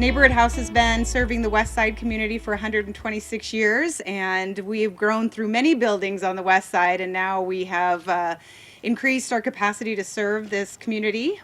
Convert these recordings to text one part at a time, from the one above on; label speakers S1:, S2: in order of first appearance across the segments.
S1: Neighborhood House has been serving the West Side community for 126 years, and we've grown through many buildings on the West Side, and now we have increased our capacity to serve this community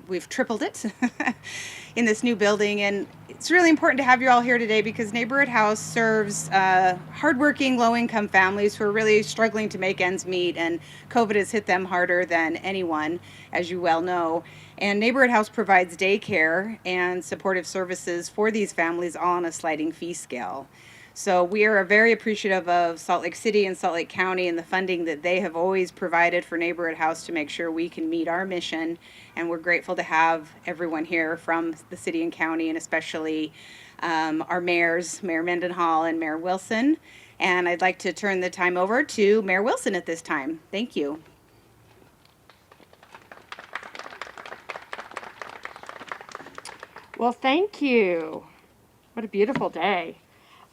S1: we've tripled it in this new building. And it's really important to have you all here today because Neighborhood House serves hardworking, low-income families who are really struggling to make ends meet, and COVID has hit them harder than anyone, as you well know. And Neighborhood House provides daycare and supportive services for these families, all on a sliding fee scale. So we are very appreciative of Salt Lake City and Salt Lake County and the funding that they have always provided for Neighborhood House to make sure we can meet our mission. And we're grateful to have everyone here from the city and county, and especially our mayors, Mayor Mendenhall and Mayor Wilson. And I'd like to turn the time over to Mayor Wilson at this time. Thank you.
S2: Well, thank you. What a beautiful day.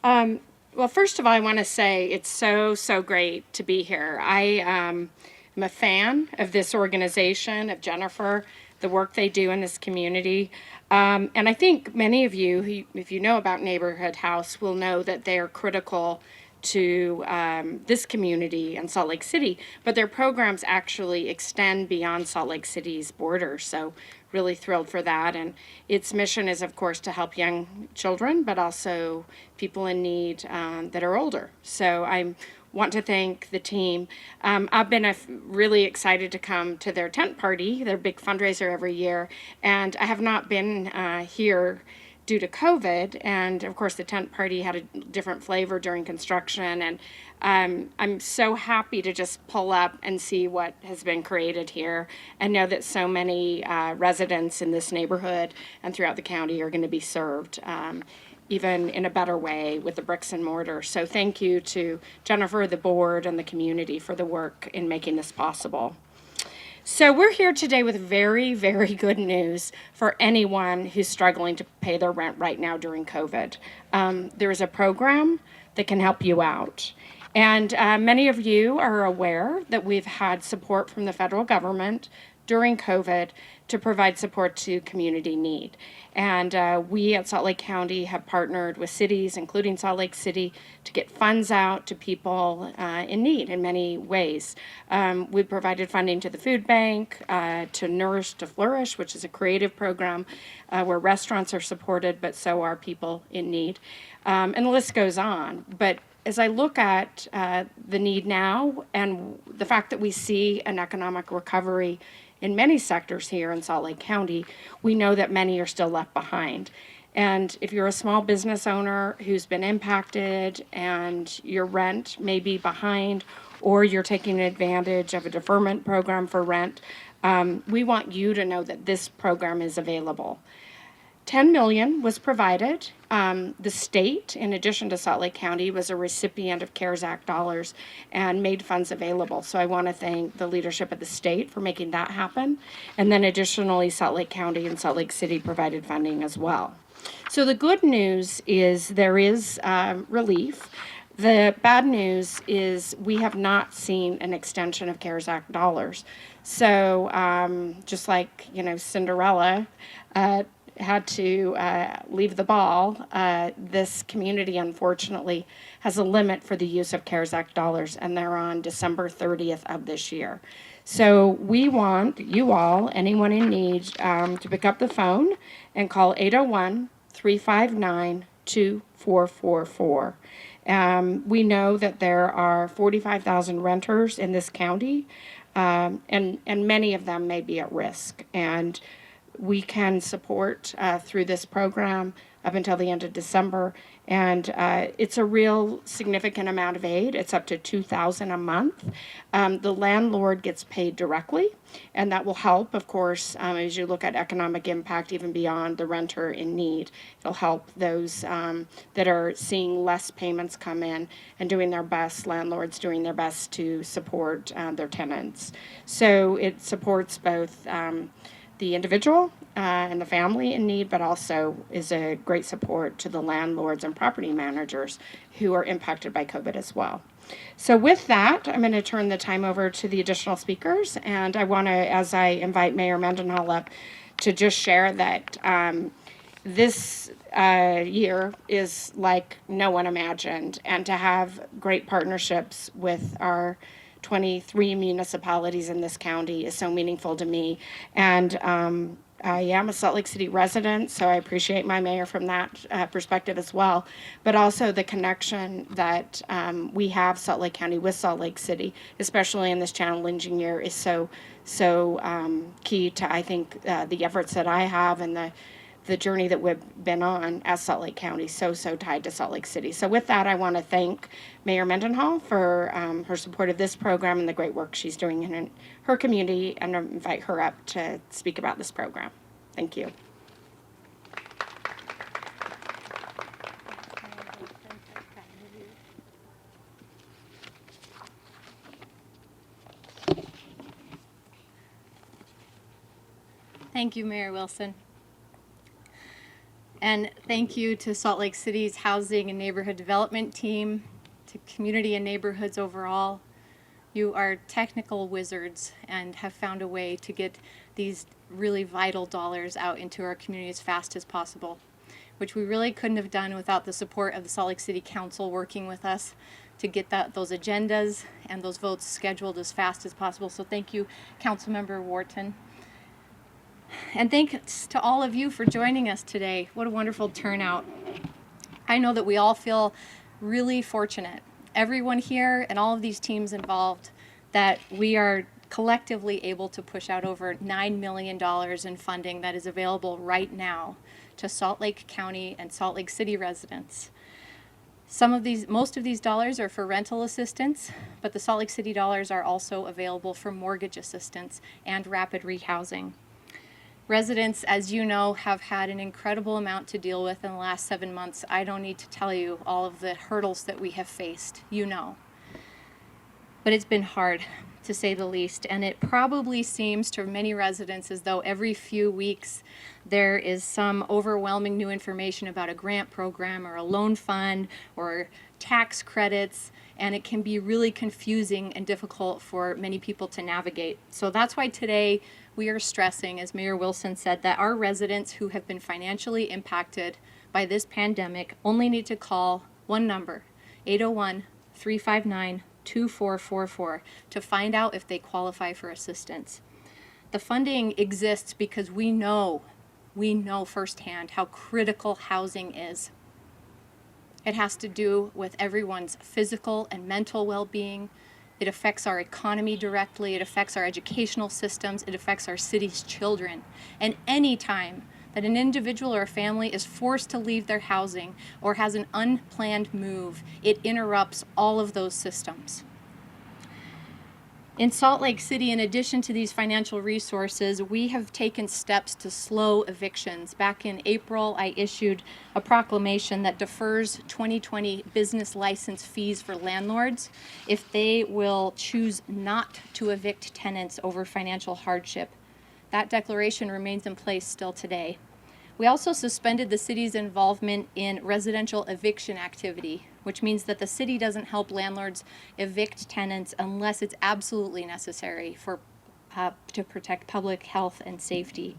S2: Well, first of all, I want to say it's so great to be here. I am a fan of this organization, of Jennifer, the work they do in this community. And I think many of you, if you know about Neighborhood House, will know that they are critical to this community and Salt Lake City, but their programs actually extend beyond Salt Lake City's borders. So really thrilled for that. And its mission is, of course, to help young children, but also people in need that are older. So I want to thank the team. I've been really excited to come to their tent party, their big fundraiser every year, and I have not been here due to COVID, and of course the tent party had a different flavor during construction, and I'm so happy to just pull up and see what has been created here and know that so many residents in this neighborhood and throughout the county are going to be served even in a better way with the bricks and mortar. So thank you to Jennifer, the board, and the community for the work in making this possible. So we're here today with very good news for anyone who's struggling to pay their rent right now during COVID. There is a program that can help you out. And many of you are aware that we've had support from the federal government during COVID to provide support to community need. And we at Salt Lake County have partnered with cities, including Salt Lake City, to get funds out to people in need in many ways. We provided funding to the food bank, to Nourish to Flourish, which is a creative program where restaurants are supported, but so are people in need. And the list goes on. But as I look at the need now and the fact that we see an economic recovery in many sectors here in Salt Lake County, we know that many are still left behind. And if you're a small business owner who's been impacted and your rent may be behind, or you're taking advantage of a deferment program for rent, we want you to know that this program is available. $10 million was provided. The state, in addition to Salt Lake County, was a recipient of CARES Act dollars and made funds available. So I want to thank the leadership of the state for making that happen. And then additionally, Salt Lake County and Salt Lake City provided funding as well. So the good news is there is relief. The bad news is we have not seen an extension of CARES Act dollars. So just like, Cinderella had to leave the ball, this community unfortunately has a limit for the use of CARES Act dollars, and they're on December 30th of this year. So we want you all, anyone in need, to pick up the phone and call 801-359-2444. We know that there are 45,000 renters in this county, and many of them may be at risk. And we can support through this program up until the end of December, and it's a real significant amount of aid. It's up to $2,000 a month. The landlord gets paid directly, and that will help, of course, as you look at economic impact even beyond the renter in need. It'll help those that are seeing less payments come in and doing their best, landlords doing their best to support their tenants. So it supports both the individual and the family in need, but also is a great support to the landlords and property managers who are impacted by COVID as well. So with that, I'm going to turn the time over to the additional speakers, and I want to, as I invite Mayor Mendenhall up, to just share that this year is like no one imagined, and to have great partnerships with our 23 municipalities in this county is so meaningful to me. And I am a Salt Lake City resident, so I appreciate my mayor from that perspective as well. But also the connection that we have Salt Lake County with Salt Lake City, especially in this challenging year, is so key to, I think, the efforts that I have and the journey that we've been on as Salt Lake County, so tied to Salt Lake City. So with that, I want to thank Mayor Mendenhall for her support of this program and the great work she's doing in her community, and invite her up to speak about this program. Thank you.
S3: Thank you, Mayor Wilson. And thank you to Salt Lake City's Housing and Neighborhood Development team, to community and neighborhoods overall. You are technical wizards and have found a way to get these really vital dollars out into our community as fast as possible, which we really couldn't have done without the support of the Salt Lake City Council working with us to get those agendas and those votes scheduled as fast as possible. So thank you, Councilmember Wharton. And thanks to all of you for joining us today. What a wonderful turnout. I know that we all feel really fortunate, everyone here and all of these teams involved, that we are collectively able to push out over $9 million in funding that is available right now to Salt Lake County and Salt Lake City residents. Most of these dollars are for rental assistance, but the Salt Lake City dollars are also available for mortgage assistance and rapid rehousing. Residents, as you know, have had an incredible amount to deal with in the last 7 months. I don't need to tell you all of the hurdles that we have faced, you know. But it's been hard, to say the least, and it probably seems to many residents as though every few weeks there is some overwhelming new information about a grant program or a loan fund or tax credits, and it can be really confusing and difficult for many people to navigate. So that's why today we are stressing, as Mayor Wilson said, that our residents who have been financially impacted by this pandemic only need to call one number, 801-359-2444, to find out if they qualify for assistance. The funding exists because we know firsthand how critical housing is. It has to do with everyone's physical and mental well-being. It affects our economy directly. It affects our educational systems. It affects our city's children. And any time that an individual or a family is forced to leave their housing or has an unplanned move, it interrupts all of those systems. In Salt Lake City, in addition to these financial resources, we have taken steps to slow evictions. Back in April, I issued a proclamation that defers 2020 business license fees for landlords if they will choose not to evict tenants over financial hardship. That declaration remains in place still today. We also suspended the city's involvement in residential eviction activity, which means that the city doesn't help landlords evict tenants unless it's absolutely necessary to protect public health and safety.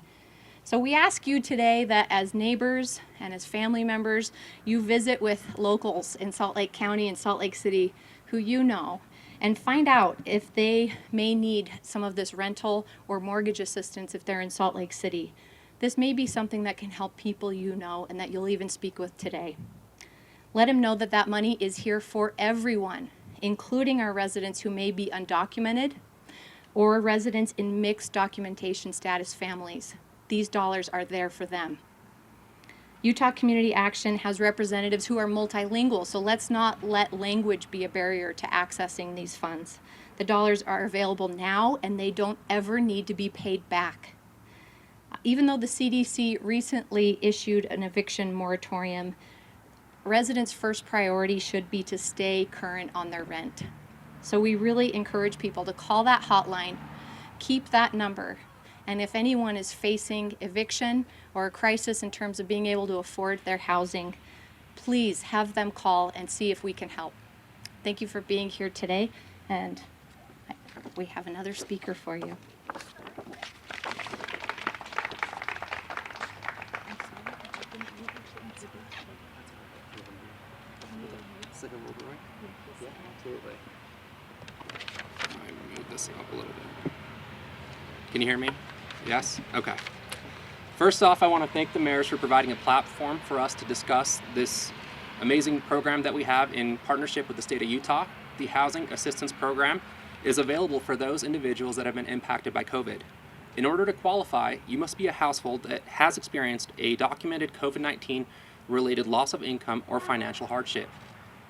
S3: So we ask you today that as neighbors and as family members, you visit with locals in Salt Lake County and Salt Lake City who you know, and find out if they may need some of this rental or mortgage assistance if they're in Salt Lake City. This may be something that can help people you know and that you'll even speak with today. Let them know that that money is here for everyone, including our residents who may be undocumented or residents in mixed documentation status families. These dollars are there for them. Utah Community Action has representatives who are multilingual, so let's not let language be a barrier to accessing these funds. The dollars are available now and they don't ever need to be paid back. Even though the CDC recently issued an eviction moratorium, residents' first priority should be to stay current on their rent. So we really encourage people to call that hotline, keep that number, and if anyone is facing eviction or a crisis in terms of being able to afford their housing, please have them call and see if we can help. Thank you for being here today, and we have another speaker for you.
S4: Can you hear me? Yes? Okay. First off, I want to thank the mayors for providing a platform for us to discuss this amazing program that we have in partnership with the state of Utah. The Housing Assistance Program is available for those individuals that have been impacted by COVID. In order to qualify, you must be a household that has experienced a documented COVID-19 related loss of income or financial hardship.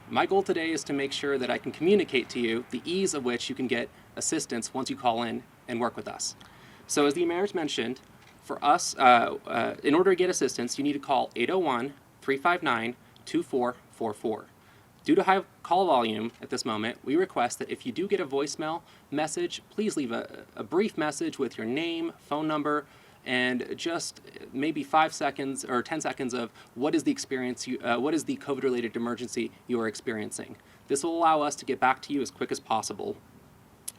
S4: My goal today is to make sure that I can communicate to you the ease of which you can get assistance once you call in and work with us. So as the mayor's mentioned, for us, in order to get assistance, you need to call 801-359-2444. Due to high call volume at this moment, we request that if you do get a voicemail message, please leave a brief message with your name, phone number, and just maybe 5 seconds or 10 seconds of what is the experience, what is the COVID-related emergency you are experiencing. This will allow us to get back to you as quick as possible.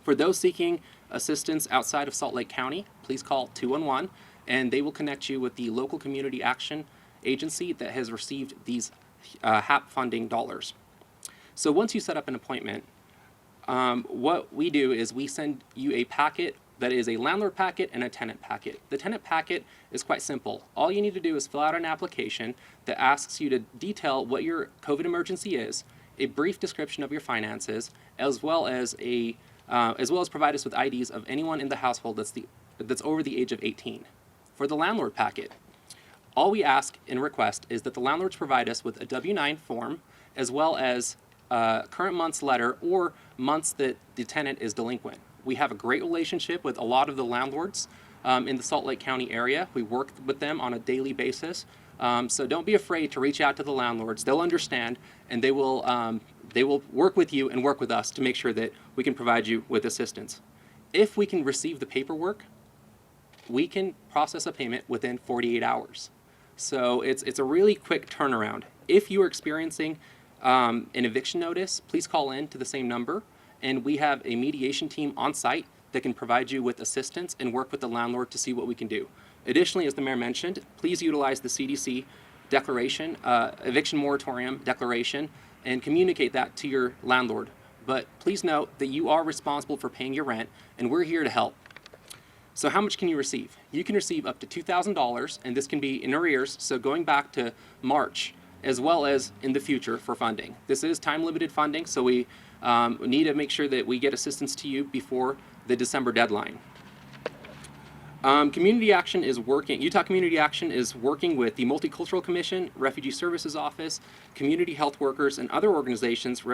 S4: For those seeking assistance outside of Salt Lake County, please call 211, and they will connect you with the local community action agency that has received these HAP funding dollars. So once you set up an appointment, what we do is we send you a packet that is a landlord packet and a tenant packet. The tenant packet is quite simple. All you need to do is fill out an application that asks you to detail what your COVID emergency is, a brief description of your finances, as well as provide us with IDs of anyone in the household that's over the age of 18. For the landlord packet, all we ask and request is that the landlords provide us with a W-9 form, as well as current month's letter or months that the tenant is delinquent. We have a great relationship with a lot of the landlords in the Salt Lake County area. We work with them on a daily basis. So don't be afraid to reach out to the landlords. They'll understand, and they will work with you and work with us to make sure that we can provide you with assistance. If we can receive the paperwork, we can process a payment within 48 hours. So it's a really quick turnaround. If you are experiencing an eviction notice, please call in to the same number, and we have a mediation team on site that can provide you with assistance and work with the landlord to see what we can do. Additionally, as the mayor mentioned, please utilize the CDC declaration, eviction moratorium declaration, and communicate that to your landlord. But please note that you are responsible for paying your rent, and we're here to help. So how much can you receive? You can receive up to $2,000, and this can be in arrears, so going back to March, as well as in the future for funding. This is time-limited funding, so we need to make sure that we get assistance to you before the December deadline. Community Action is working, Utah Community Action is working with the Multicultural Commission, Refugee Services Office, community health workers, and other organizations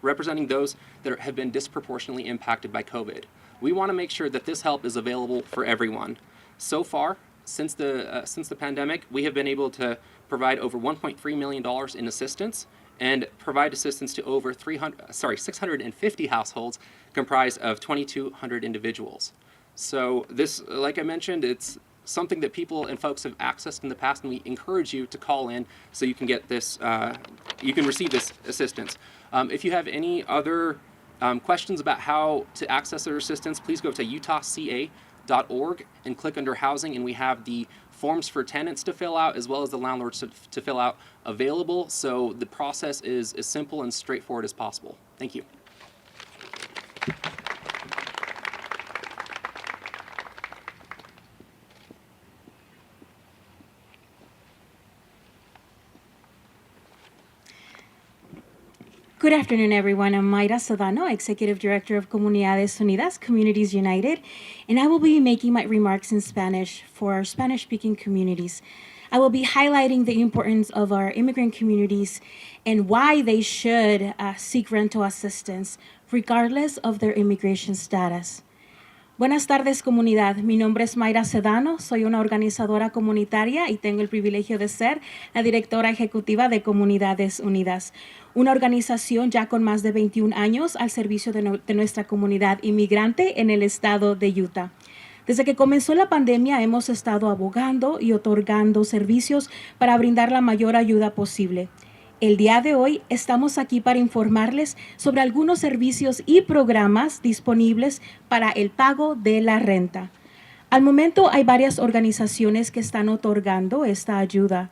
S4: representing those that have been disproportionately impacted by COVID. We want to make sure that this help is available for everyone. So far, since the pandemic, we have been able to provide over $1.3 million in assistance and provide assistance to over 650 households comprised of 2,200 individuals. So this, like I mentioned, it's something that people and folks have accessed in the past, and we encourage you to call in so you can get this, you can receive this assistance. If you have any other questions about how to access their assistance, please go to utahca.org and click under housing, and we have the forms for tenants to fill out as well as the landlords to fill out available. So the process is as simple and straightforward as possible. Thank you.
S5: Good afternoon, everyone. I'm Mayra Sedano, Executive Director of Comunidades Unidas, Communities United, and I will be making my remarks in Spanish for our Spanish-speaking communities. I will be highlighting the importance of our immigrant communities and why they should seek rental assistance, regardless of their immigration status. Buenas tardes, comunidad. Mi nombre es Mayra Sedano, soy una organizadora comunitaria y tengo el privilegio de ser la directora ejecutiva de Comunidades Unidas, una organización ya con más de 21 años al servicio de nuestra comunidad inmigrante en el estado de Utah. Desde que comenzó la pandemia hemos estado abogando y otorgando servicios para brindar la mayor ayuda posible. El día de hoy estamos aquí para informarles sobre algunos servicios y programas disponibles para el pago de la renta. Al momento hay varias organizaciones que están otorgando esta ayuda,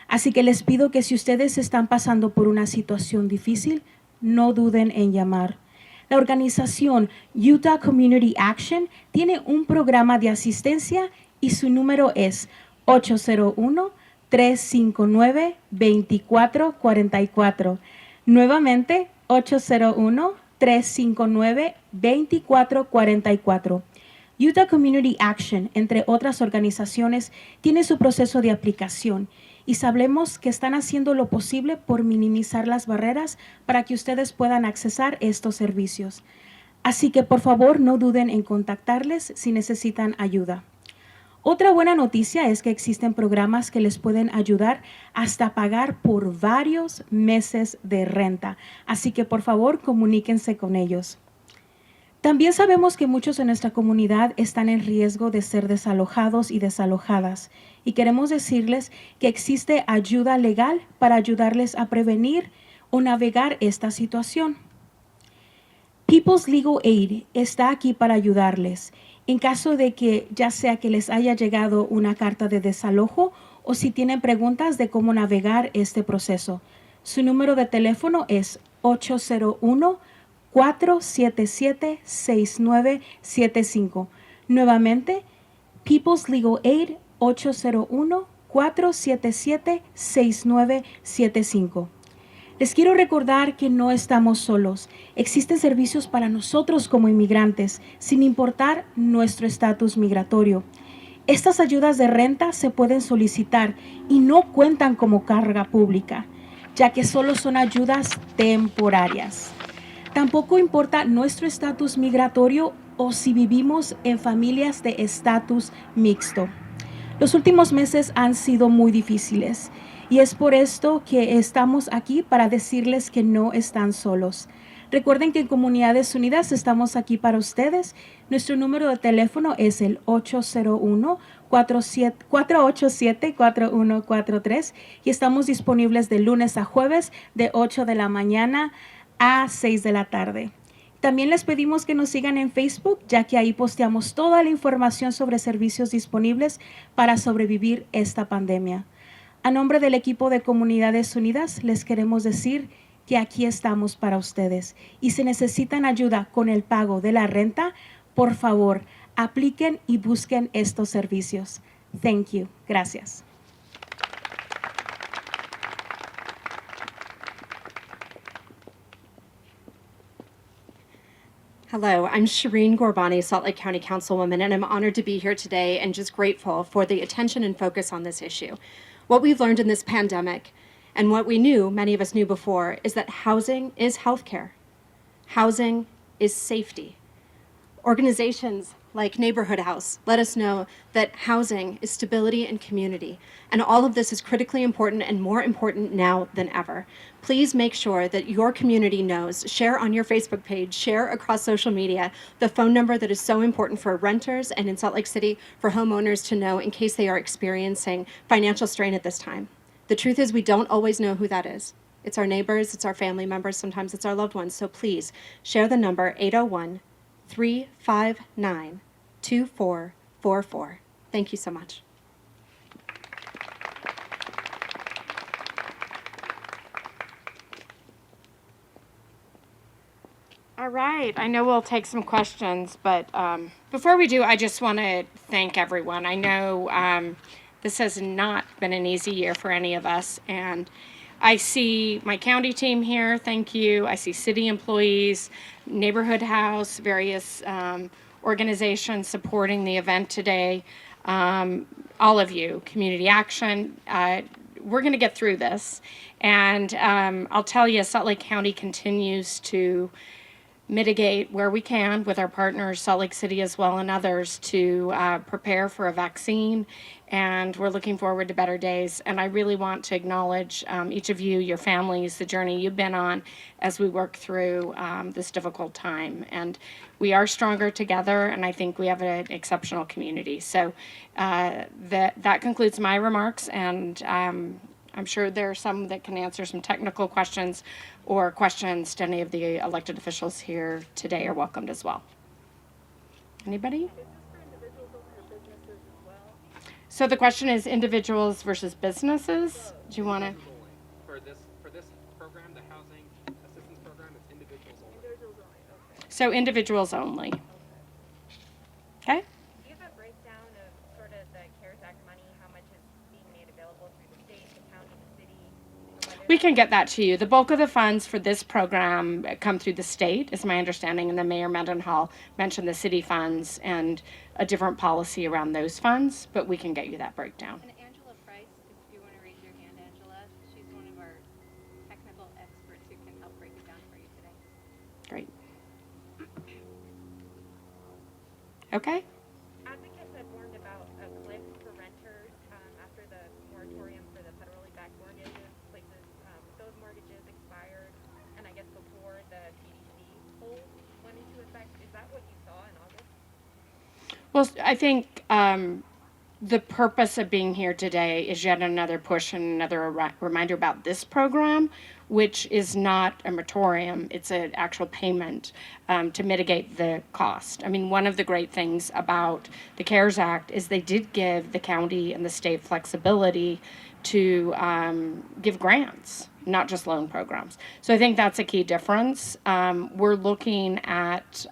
S5: así que les pido que si ustedes están pasando por una situación difícil, no duden en llamar. La organización Utah Community Action tiene un programa de asistencia y su número es 801-359-2444. Nuevamente, 801-359-2444. Utah Community Action, entre otras organizaciones, tiene su proceso de aplicación y sabemos que están haciendo lo posible por minimizar las barreras para que ustedes puedan accesar estos servicios. Así que por favor no duden en contactarles si necesitan ayuda. Otra buena noticia es que existen programas que les pueden ayudar hasta pagar por varios meses de renta. Así que por favor comuníquense con ellos. También sabemos que muchos en nuestra comunidad están en riesgo de ser desalojados y desalojadas y queremos decirles que existe ayuda legal para ayudarles a prevenir o navegar esta situación. People's Legal Aid está aquí para ayudarles en caso de que ya sea que les haya llegado una carta de desalojo o si tienen preguntas de cómo navegar este proceso. Su número de teléfono es 801-477-6975. Nuevamente, People's Legal Aid 801-477-6975. Les quiero recordar que no estamos solos. Existen servicios para nosotros como inmigrantes, sin importar nuestro estatus migratorio. Estas ayudas de renta se pueden solicitar y no cuentan como carga pública, ya que solo son ayudas temporarias. Tampoco importa nuestro estatus migratorio o si vivimos en familias de estatus mixto. Los últimos meses han sido muy difíciles y es por esto que estamos aquí para decirles que no están solos. Recuerden que en Comunidades Unidas estamos aquí para ustedes. Nuestro número de teléfono es el 801-487-4143 y estamos disponibles de lunes a jueves de 8 de la mañana a 6 de la tarde. También les pedimos que nos sigan en Facebook, ya que ahí posteamos toda la información sobre servicios disponibles para sobrevivir esta pandemia. A nombre del equipo de Comunidades Unidas, les queremos decir que aquí estamos para ustedes. Y si necesitan ayuda con el pago de la renta, por favor, apliquen y busquen estos servicios. Thank you. Gracias.
S6: Hello, I'm Shireen Gorbani, Salt Lake County Councilwoman, and I'm honored to be here today and just grateful for the attention and focus on this issue. What we've learned in this pandemic, and what we knew, many of us knew before, is that housing is healthcare. Housing is safety. Organizations like Neighborhood House let us know that housing is stability and community, and all of this is critically important and more important now than ever. Please make sure that your community knows, share on your Facebook page, share across social media, the phone number that is so important for renters and in Salt Lake City for homeowners to know in case they are experiencing financial strain at this time. The truth is we don't always know who that is. It's our neighbors, it's our family members, sometimes it's our loved ones. So please share the number 801-359-2444. Thank you so much.
S2: All right, I know we'll take some questions, but before we do, I just want to thank everyone. I know this has not been an easy year for any of us, and I see my county team here, thank you. I see city employees, Neighborhood House, various organizations supporting the event today. All of you, Community Action, we're going to get through this. And I'll tell you, Salt Lake County continues to mitigate where we can with our partners, Salt Lake City as well, and others to prepare for a vaccine. And we're looking forward to better days. And I really want to acknowledge each of you, your families, the journey you've been on as we work through this difficult time. And we are stronger together, and I think we have an exceptional community. So that concludes my remarks, and I'm sure there are some that can answer some technical questions or questions to any of the elected officials here today are welcomed as well. Anybody? So the question is individuals versus businesses. Do you want to?
S4: For this program, the housing assistance program, it's individuals only.
S2: So individuals only. Okay?
S7: Do you have a breakdown of sort of the CARES Act money, how much is being made available through the state, the county, the city? And whether
S2: We can get that to you. The bulk of the funds for this program come through the state, is my understanding, and then Mayor Mendenhall mentioned the city funds and a different policy around those funds, but we can get you that breakdown.
S3: And Angela Price, if you want to raise your hand, Angela, she's one of our technical experts who can help break it down for you today.
S2: Great. Okay.
S7: advocates have warned about a cliff for renters after the moratorium for the federally backed mortgages, places those mortgages expired, and I guess before the CDC hold went into effect. Is that what you saw in August?
S2: Well, I think the purpose of being here today is yet another push and another reminder about this program, which is not a moratorium. It's an actual payment to mitigate the cost. I mean, one of the great things about the CARES Act is they did give the county and the state flexibility to give grants, not just loan programs. So I think that's a key difference. We're looking at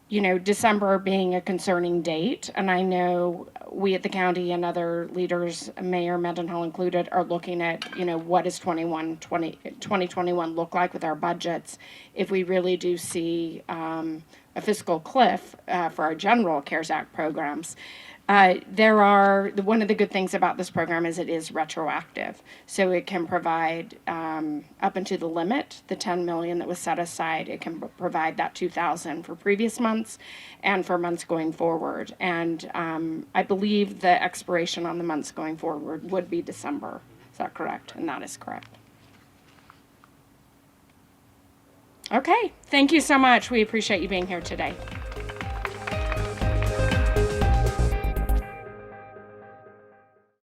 S2: December being a concerning date. And I know we at the county and other leaders, Mayor Mendenhall included, are looking at, what does 2021 look like with our budgets if we really do see a fiscal cliff for our general CARES Act programs. One of the good things about this program is it is retroactive. So it can provide up into the limit, the 10 million that was set aside, it can provide that 2,000 for previous months and for months going forward. And I believe the expiration on the months going forward would be December. Is that correct? And that is correct. Okay, thank you so much. We appreciate you being here today.